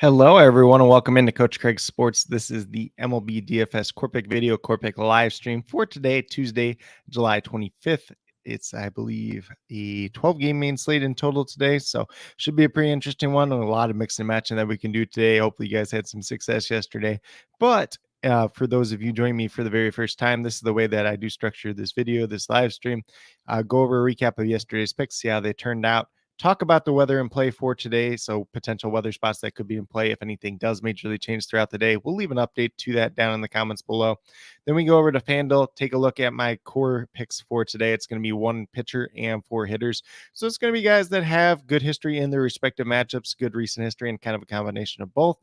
Hello, everyone, and welcome into Coach Craig Sports. This is the MLB DFS Core Pick video, Core Pick live stream for today, Tuesday, July 25th. It's, I believe, a 12-game main slate in total today, so should be a pretty interesting one and a lot of mix and matching that we can do today. Hopefully, you guys had some success yesterday. But for those of you joining me for the very first time, this is the way that I do structure this video, this live stream. Go over a recap of yesterday's picks, see how they turned out. Talk about the weather in play for today, so potential weather spots that could be in play if anything does majorly change throughout the day. We'll leave an update to that down in the comments below. Then we go over to FanDuel, take a look at my core picks for today. It's going to be one pitcher and four hitters. So it's going to be guys that have good history in their respective matchups, good recent history, and kind of a combination of both.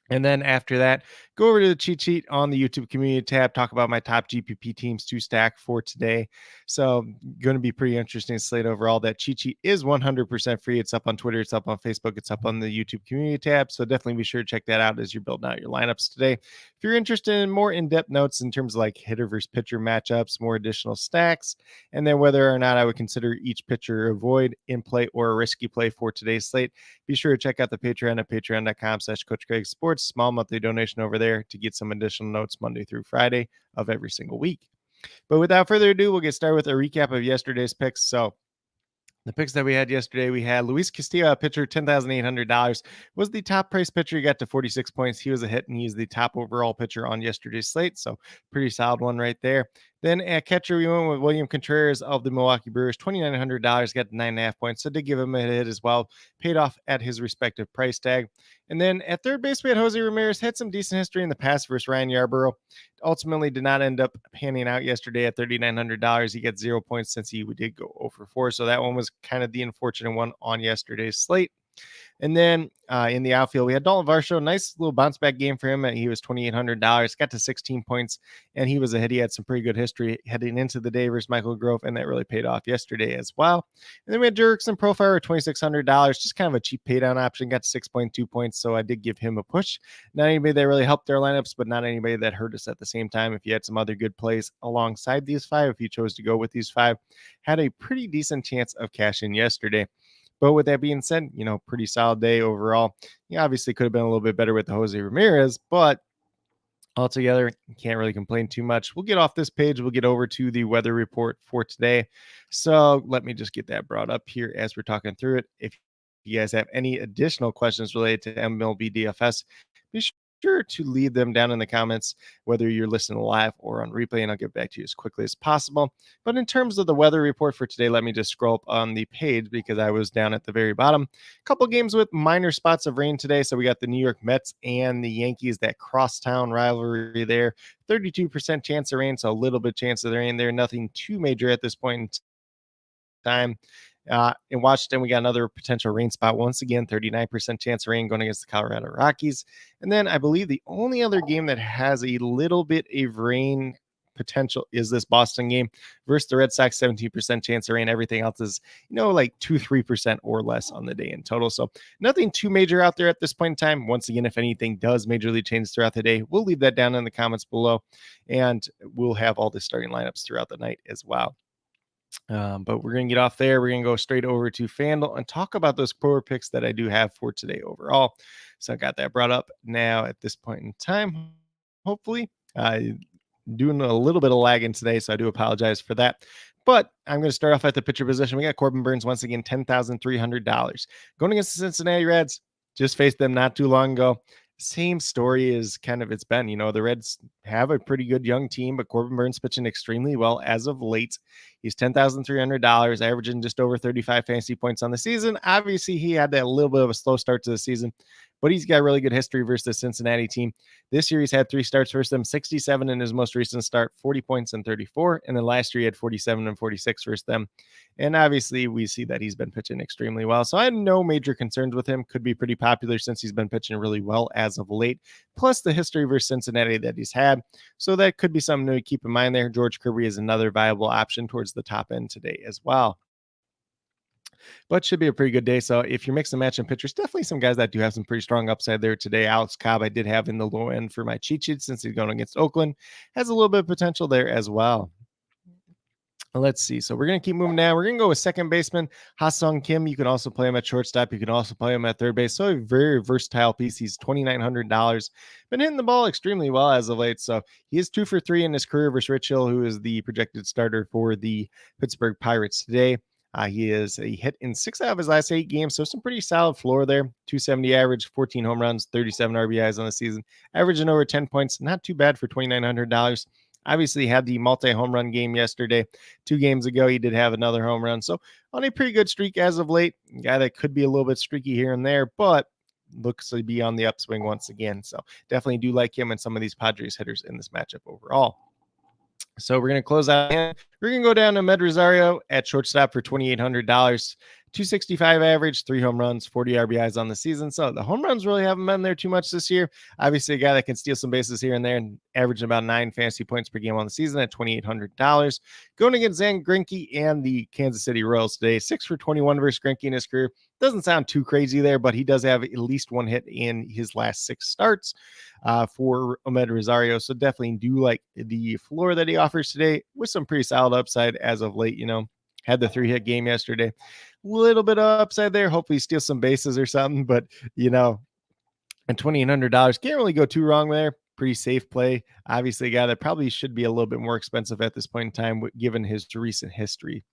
And then after that, go over to the cheat sheet on the YouTube community tab, talk about my top GPP teams to stack for today. So going to be pretty interesting slate overall. That cheat sheet is 100% free. It's up on Twitter. It's up on Facebook. It's up on the YouTube community tab. So definitely be sure to check that out as you're building out your lineups today. If you're interested in more in-depth notes in terms of like hitter versus pitcher matchups, more additional stacks, and then whether or not I would consider each pitcher a void, in play, or a risky play for today's slate, be sure to check out the Patreon at patreon.com/CoachCraigSports. Small monthly donation over there to get some additional notes Monday through Friday of every single week. But without further ado, we'll get started with a recap of yesterday's picks. So the picks that we had yesterday, we had Luis Castillo, a pitcher, $10,800, was the top price pitcher. He got to 46 points. He was a hit, and he's the top overall pitcher on yesterday's slate. So pretty solid one right there. Then at catcher, we went with William Contreras of the Milwaukee Brewers, $2,900, got 9.5 points. So did give him a hit as well, paid off at his respective price tag. And then at third base, we had Jose Ramirez, had some decent history in the past versus Ryan Yarbrough. Ultimately did not end up panning out yesterday at $3,900. He got 0 points since he did go 0 for 4. So that one was kind of the unfortunate one on yesterday's slate. And then in the outfield, we had Dalton Varsho. Nice little bounce back game for him. He was $2,800, got to 16 points, and he was a hit. He had some pretty good history heading into the day versus Michael Grove, and that really paid off yesterday as well. And then we had Jurickson Profile at $2,600, just kind of a cheap pay down option, got to 6.2 points, so I did give him a push. Not anybody that really helped their lineups, but not anybody that hurt us at the same time. If you had some other good plays alongside these five, if you chose to go with these five, had a pretty decent chance of cashing yesterday. But with that being said, pretty solid day overall. He obviously could have been a little bit better with the Jose Ramirez, but altogether, can't really complain too much. We'll get off this page. We'll get over to the weather report for today. So let me just get that brought up here as we're talking through it. If you guys have any additional questions related to MLB DFS, be sure to leave them down in the comments, whether you're listening live or on replay, and I'll get back to you as quickly as possible. But in terms of the weather report for today, let me just scroll up on the page because I was down at the very bottom. A couple games with minor spots of rain today. So we got the New York Mets and the Yankees, that crosstown rivalry there. 32% chance of rain, so a little bit chance of rain there. Nothing too major at this point in time. In Washington, we got another potential rain spot. Once again, 39% chance of rain going against the Colorado Rockies. And then I believe the only other game that has a little bit of rain potential is this Boston game versus the Red Sox, 17% chance of rain. Everything else is, like 2-3% or less on the day in total. So nothing too major out there at this point in time. Once again, if anything does majorly change throughout the day, we'll leave that down in the comments below, and we'll have all the starting lineups throughout the night as well. But we're going to get off there. We're going to go straight over to FanDuel and talk about those core picks that I do have for today overall. So I got that brought up now at this point in time. Hopefully, doing a little bit of lagging today, so I do apologize for that. But I'm going to start off at the pitcher position. We got Corbin Burnes once again, $10,300. Going against the Cincinnati Reds. Just faced them not too long ago. Same story as kind of it's been. The Reds have a pretty good young team, but Corbin Burnes pitching extremely well as of late. He's $10,300, averaging just over 35 fantasy points on the season. Obviously, he had that little bit of a slow start to the season, but he's got really good history versus the Cincinnati team. This year, he's had 3 starts versus them, 67 in his most recent start, 40 points and 34. And then last year, he had 47 and 46 versus them. And obviously, we see that he's been pitching extremely well. So I had no major concerns with him. Could be pretty popular since he's been pitching really well as of late. Plus the history versus Cincinnati that he's had. So that could be something to keep in mind there. George Kirby is another viable option towards the top end today as well. But should be a pretty good day. So if you're mixing matching pitchers, definitely some guys that do have some pretty strong upside there today. Alex Cobb, I did have in the low end for my cheat sheet since he's going against Oakland. Has a little bit of potential there as well. Let's see. So we're going to keep moving down. We're going to go with second baseman Ha-Sung Kim. You can also play him at shortstop. You can also play him at third base. So a very versatile piece. He's $2,900. Been hitting the ball extremely well as of late. So he is 2 for 3 in his career versus Rich Hill, who is the projected starter for the Pittsburgh Pirates today. He hit in 6 out of his last 8 games. So some pretty solid floor there. 270 average, 14 home runs, 37 RBIs on the season, averaging over 10 points. Not too bad for $2,900. Obviously had the multi-home run game yesterday. 2 games ago, he did have another home run. So on a pretty good streak as of late. A guy that could be a little bit streaky here and there, but looks to be on the upswing once again. So definitely do like him and some of these Padres hitters in this matchup overall. So we're going to close out. We're going to go down to Med Rosario at shortstop for $2,800. 265 average, 3 home runs, 40 RBIs on the season. So the home runs really haven't been there too much this year. Obviously, a guy that can steal some bases here and there and averaging about 9 fantasy points per game on the season at $2,800. Going against Zach Greinke and the Kansas City Royals today. 6 for 21 versus Greinke in his career. Doesn't sound too crazy there, but he does have at least 1 hit in his last 6 starts for Med Rosario. So definitely do like the floor that he offers today with some pretty solid upside as of late. Had the 3-hit game yesterday. Little bit of upside there. Hopefully steal some bases or something. But, at $2,800, can't really go too wrong there. Pretty safe play. Obviously, a guy that probably should be a little bit more expensive at this point in time, given his recent history.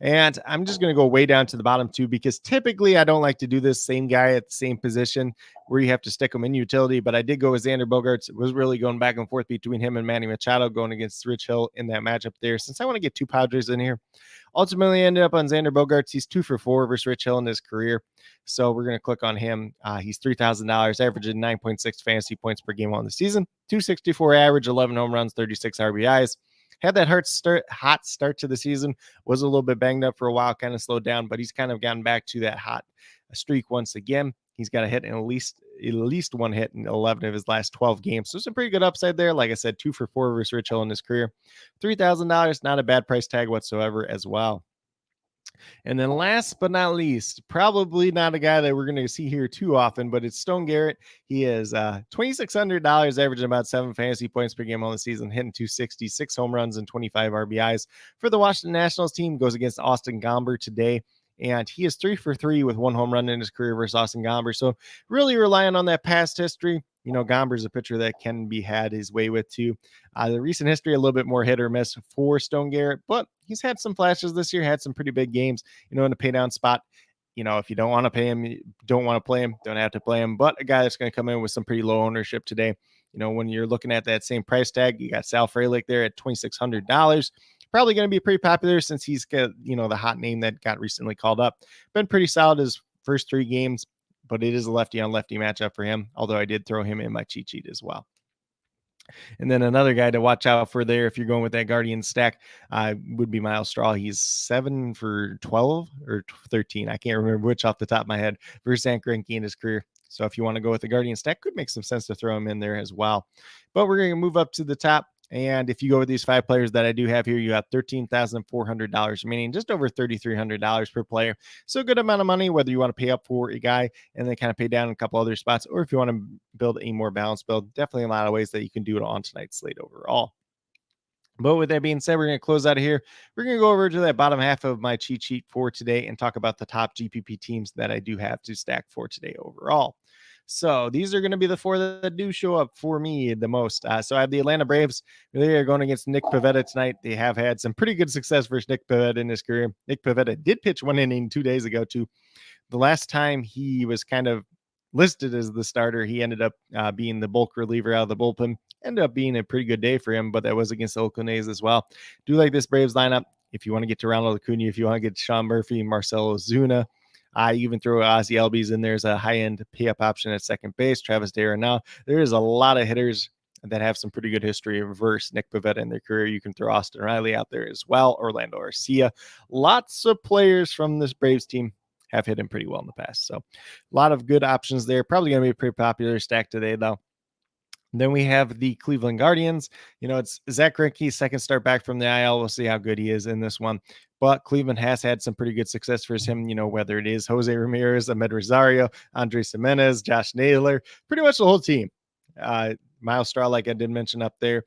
And I'm just going to go way down to the bottom 2 because typically I don't like to do this same guy at the same position where you have to stick him in utility. But I did go with Xander Bogaerts. It was really going back and forth between him and Manny Machado going against Rich Hill in that matchup there. Since I want to get 2 Padres in here, ultimately ended up on Xander Bogaerts. He's 2 for 4 versus Rich Hill in his career. So we're going to click on him. He's $3,000, averaging 9.6 fantasy points per game on the season. 264 average, 11 home runs, 36 RBIs. Had that hot start to the season, was a little bit banged up for a while, kind of slowed down, but he's kind of gotten back to that hot streak once again. He's got a hit in at least 1 hit in 11 of his last 12 games. So some pretty good upside there. Like I said, 2 for 4 versus Rich Hill in his career. $3,000, not a bad price tag whatsoever as well. And then last but not least, probably not a guy that we're going to see here too often, but it's Stone Garrett. He is $2,600, averaging about 7 fantasy points per game on the season, hitting 260, 6 home runs and 25 RBIs for the Washington Nationals team. Goes against Austin Gomber today. And he is 3 for 3 with 1 home run in his career versus Austin Gomber. So really relying on that past history. Gomber is a pitcher that can be had his way with too. The recent history, a little bit more hit or miss for Stone Garrett, but he's had some flashes this year, had some pretty big games, in a pay down spot. If you don't want to pay him, you don't want to play him, don't have to play him. But a guy that's going to come in with some pretty low ownership today. When you're looking at that same price tag, you got Sal Frelick there at $2,600. Probably going to be pretty popular since he's got, the hot name that got recently called up. Been pretty solid his first 3 games, but it is a lefty on lefty matchup for him. Although I did throw him in my cheat sheet as well. And then another guy to watch out for there, if you're going with that Guardian stack, would be Miles Straw. He's 7 for 12 or 13. I can't remember which off the top of my head versus Zach Greinke in his career. So if you want to go with the Guardian stack, could make some sense to throw him in there as well. But we're going to move up to the top. And if you go with these 5 players that I do have here, you have $13,400 remaining, just over $3,300 per player. So a good amount of money, whether you want to pay up for a guy and then kind of pay down in a couple other spots, or if you want to build a more balanced build, definitely a lot of ways that you can do it on tonight's slate overall. But with that being said, we're going to close out of here. We're going to go over to that bottom half of my cheat sheet for today and talk about the top GPP teams that I do have to stack for today overall. So these are going to be the 4 that do show up for me the most. So I have the Atlanta Braves. They are going against Nick Pivetta tonight. They have had some pretty good success versus Nick Pivetta in his career. Nick Pivetta did pitch 1 inning 2 days ago too. The last time he was kind of listed as the starter, he ended up being the bulk reliever out of the bullpen. Ended up being a pretty good day for him, but that was against the Oakland A's as well. Do like this Braves lineup. If you want to get to Ronald Acuna, if you want to get Sean Murphy, Marcelo Ozuna, I even throw Ozzy Albies in there as a high-end pay-up option at second base. Travis D'Arnaud. There is a lot of hitters that have some pretty good history of versus Nick Pivetta in their career. You can throw Austin Riley out there as well, Orlando Arcia. Lots of players from this Braves team have hit him pretty well in the past. So a lot of good options there. Probably going to be a pretty popular stack today, though. Then we have the Cleveland Guardians. It's Zach Greinke's second start back from the IL. We'll see how good he is in this one. But Cleveland has had some pretty good success for him, whether it is Jose Ramirez, Amed Rosario, Andres Jimenez, Josh Naylor, pretty much the whole team. Miles Straw, like I did mention up there,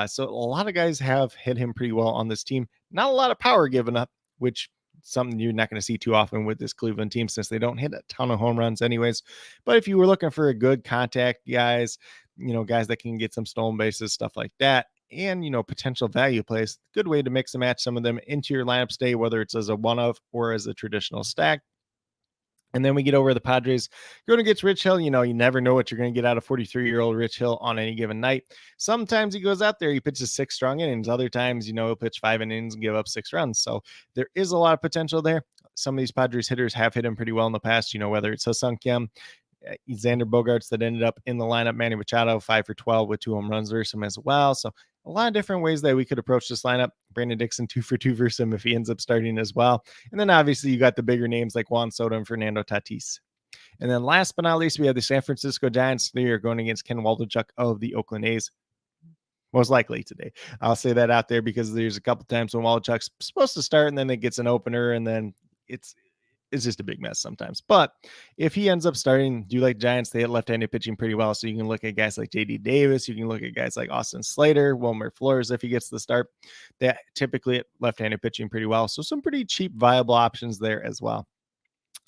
So a lot of guys have hit him pretty well on this team. Not a lot of power given up, which something you're not going to see too often with this Cleveland team since they don't hit a ton of home runs anyways. But if you were looking for a good contact guys, guys that can get some stolen bases, stuff like that, and potential value plays, good way to mix and match some of them into your lineup today, whether it's as a one of or as a traditional stack. And then we get over the Padres going against Rich Hill. You never know what you're going to get out of 43-year-old Rich Hill on any given night. Sometimes he goes out there, he pitches 6 strong innings. Other times, he'll pitch 5 innings and give up 6 runs. So there is a lot of potential there. Some of these Padres hitters have hit him pretty well in the past, whether it's Ha-Seong Kim, Xander Bogaerts that ended up in the lineup, Manny Machado 5 for 12 with 2 home runs versus him as well. So a lot of different ways that we could approach this lineup. Brandon Dixon 2 for 2 versus him if he ends up starting as well. And then obviously you got the bigger names like Juan Soto and Fernando Tatis. And then last but not least, we have the San Francisco Giants. They are going against Ken Waldichuk of the Oakland A's. Most likely today. I'll say that out there because there's a couple times when Waldichuk's supposed to start and then it gets an opener and then it's just a big mess sometimes. But if he ends up starting, do you like Giants? They hit left-handed pitching pretty well. So you can look at guys like JD Davis. You can look at guys like Austin Slater, Wilmer Flores, if he gets the start. They typically hit left-handed pitching pretty well. So some pretty cheap, viable options there as well.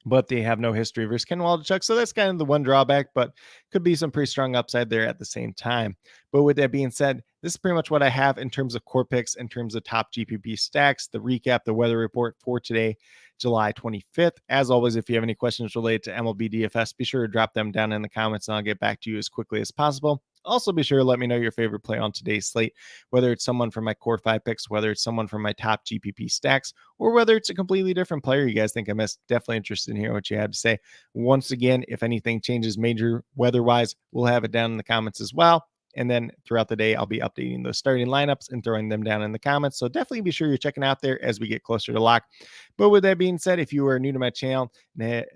But they have no history versus Ken Waldichuk. So that's kind of the one drawback, but could be some pretty strong upside there at the same time. But with that being said, this is pretty much what I have in terms of core picks, in terms of top GPP stacks, the recap, the weather report for today, July 25th. As always, if you have any questions related to MLB DFS, be sure to drop them down in the comments and I'll get back to you as quickly as possible. Also, be sure to let me know your favorite play on today's slate, whether it's someone from my core 5 picks, whether it's someone from my top GPP stacks, or whether it's a completely different player you guys think I missed. Definitely interested in hearing what you had to say. Once again, if anything changes major weather-wise, we'll have it down in the comments as well. And then throughout the day, I'll be updating those starting lineups and throwing them down in the comments. So definitely be sure you're checking out there as we get closer to lock. But with that being said, if you are new to my channel, but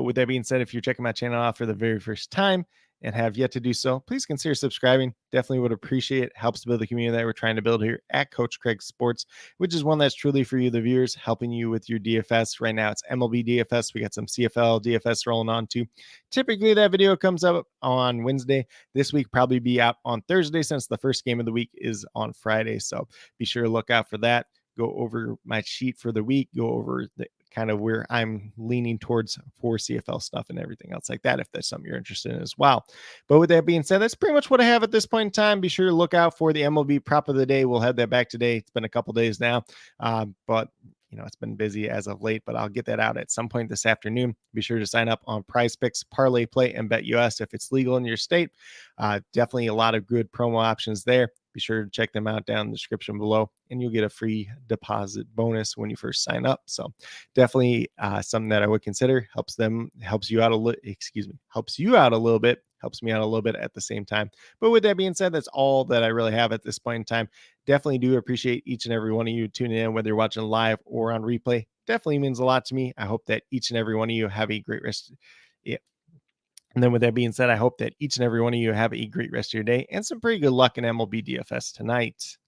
with that being said, if you're checking my channel out for the very first time and have yet to do so, please consider subscribing. Definitely would appreciate it. Helps build the community that we're trying to build here at Coach Craig Sports, which is one that's truly for you, the viewers, helping you with your DFS. Right now, it's MLB DFS. We got some CFL DFS rolling on too. Typically, that video comes up on Wednesday. This week, probably be out on Thursday since the first game of the week is on Friday. So be sure to look out for that. Go over my sheet for the week, go over the kind of where I'm leaning towards for CFL stuff and everything else like that, if that's something you're interested in as well. But with that being said, that's pretty much what I have at this point in time. Be sure to look out for the MLB prop of the day. We'll have that back today. It's been a couple days now, but it's been busy as of late, but I'll get that out at some point this afternoon. Be sure to sign up on Prize Picks, Parlay Play, and BetUS if it's legal in your state. Definitely a lot of good promo options there. Be sure to check them out down in the description below, and you'll get a free deposit bonus when you first sign up. So definitely something that I would consider. Helps you out a little bit, helps me out a little bit at the same time. But with that being said, that's all that I really have at this point in time. Definitely do appreciate each and every one of you tuning in, whether you're watching live or on replay. Definitely means a lot to me. I hope that each and every one of you have a great rest. Yeah. And then with that being said, I hope that each and every one of you have a great rest of your day and some pretty good luck in MLB DFS tonight.